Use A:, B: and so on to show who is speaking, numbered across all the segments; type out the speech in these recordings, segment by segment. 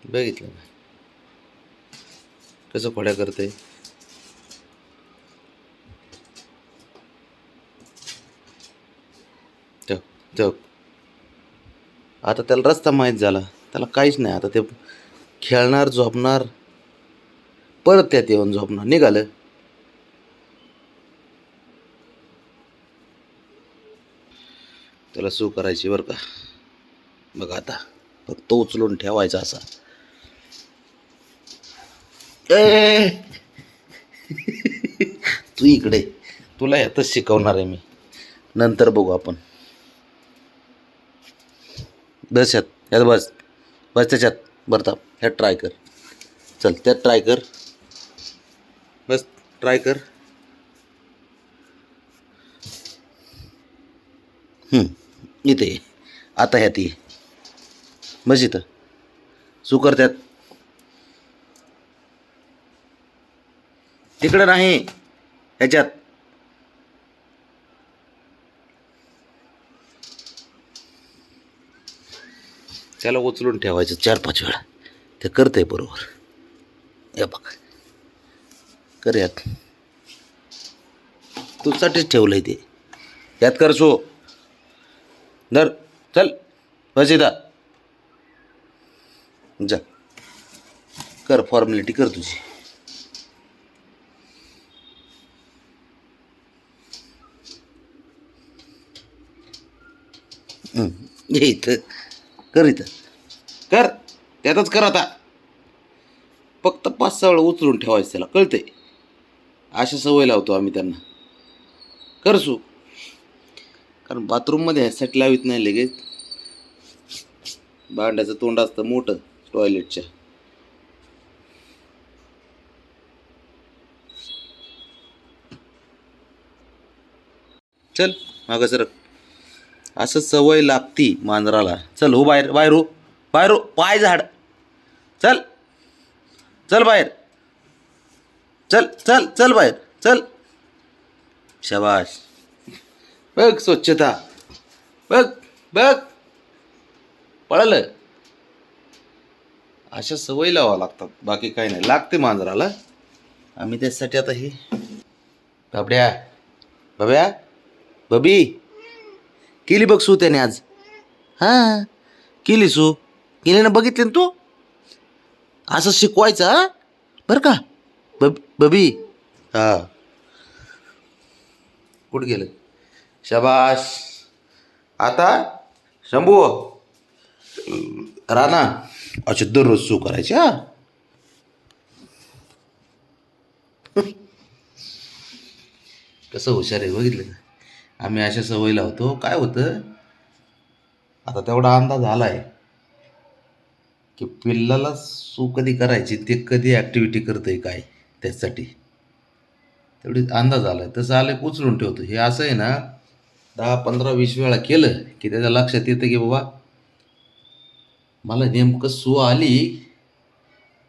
A: बघितलं ना कसं खोड्या करते. ठेव ठेव. आता त्याला रस्ता माहीत झाला, त्याला काहीच नाही. आता ते खेळणार, झोपणार, परत त्यात येऊन झोपणार. निघालं. त्याला सू करायची बरं का. बघा आता फक्त उचलून ठेवायचा असा. ए तू इकडे, तुला यातच शिकवणार आहे मी. नंतर बघू आपण. बस यात बस. बस त्याच्यात बरं. ह्यात ट्राय कर. चल त्यात ट्राय कर. बस ट्राय कर. इथे ये. आता ह्यात ये. बस इथं. सुकर त्यात. तिकडं नाही, ह्याच्यात. त्याला उचलून ठेवायचं 4-5 वेळा. ते करतंय बरोबर. हे बघ कर यात. तुझ्यासाठीच ठेवलंय ते. यात कर सो. धर. चल बस इथं. जा कर, फॉर्मॅलिटी कर तुझी. ये इथं कर. इथं कर. त्यातच कर आता. फक्त 5-6 वेळा उचलून ठेवायचं त्याला, कळतंय. अशा सवय लावतो आम्ही त्यांना. कर सू. कारण बाथरूममध्ये ह्यासाठी लावित नाही लगेच. भांड्याचं तोंड असतं मोठं टॉयलेटच्या. चल मागं सरक. असं सवय लागती मांजराला. चल हो बाहेर. बाहेर हो. बाहेर हो. पाय झाड. चल चल बाहेर. चल चल चल बाहेर. चल. शाबाश. बघ स्वच्छता. बघ बघ. पळालं. अशा सवयी लावा लागतात, बाकी काही नाही. लागते मांजराला. आम्ही त्यासाठी आता हे बाबड्या बाब्या बबी केली बघ सू त्याने आज. हां केली सू. केली ना, बघितली ना तू. असं शिकवायचं हा बरं का. बबी. हां कुठं गेलं. शाबाश. आता शंभू राणा अच्छा दररोज सू करायची. हा कसं हुशार आहे बघितलं का. आम्ही अशा सवय लावतो. काय होतं आता तेवढा अंदाज आला आहे की पिल्लाला सू कधी करायची, ते कधी ॲक्टिव्हिटी करतंय काय, त्याच्यासाठी तेवढी अंदाज आला आहे. तसं आलं की उचलून ठेवतो. हे असं आहे ना, 10-15-20 वेळा केलं की त्याच्या लक्षात येतं की बाबा मला नेमकं सू आली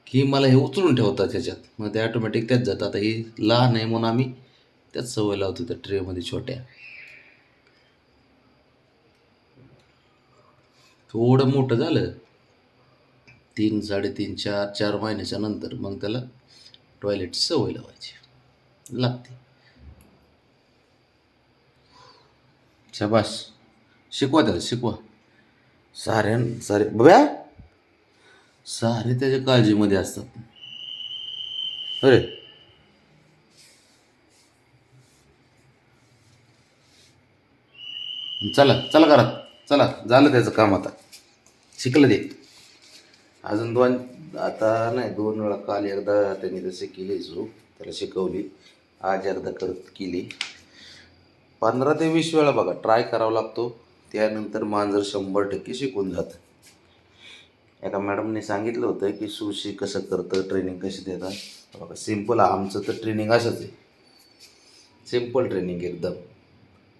A: की मला हे उचलून ठेवतात त्याच्यात. मग ते ॲटोमॅटिक त्यात जातं. आता हे लहान आहे म्हणून आम्ही त्याच सवय लावतो त्या ट्रेमध्ये छोट्या. थोडं मोठं झालं 3, 3.5, 4 महिन्याच्या नंतर मग त्याला टॉयलेटची सवय लावायची लागते. शाबास. शिकवा त्याला शिकवा. सारे बघा सारे त्याच्या काळजीमध्ये असतात. अरे चला चला घरात. चला झालं त्याचं काम आता. शिकलं ते. अजून 2 आता नाही, 2 वेळा. काल एकदा त्यांनी तसे केले सू, त्याला शिकवली. आज एकदा करत केली. 15 ते 20 वेळा बघा ट्राय करावा लागतो. त्यानंतर मांजर 100% शिकून जातं. एका मॅडमने सांगितलं होतं की सुशी कसं करतं, ट्रेनिंग कशी देतात. बघा सिम्पल. आमचं तर ट्रेनिंग असंच आहे. सिम्पल ट्रेनिंग एकदम.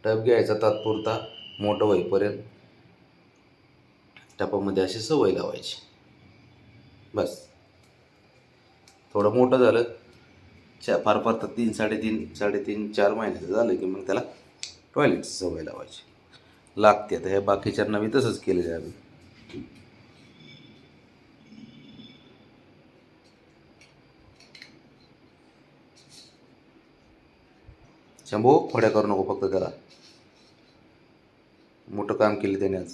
A: टप घ्यायचा तात्पुरता, मोठं होईपर्यंत टपामध्ये अशी सवय लावायची. बस. थोडं मोठं झालं फार फार तर 3-3.5 महिन्याचं झालं की मग त्याला टॉयलेटची सवय लावायची लागते. आता ह्या बाकीच्यांना मी तसंच केलेलं आहे आम्ही. शंभो खोड्या करू नको फक्त त्याला. मोठं काम केलं त्याने आज.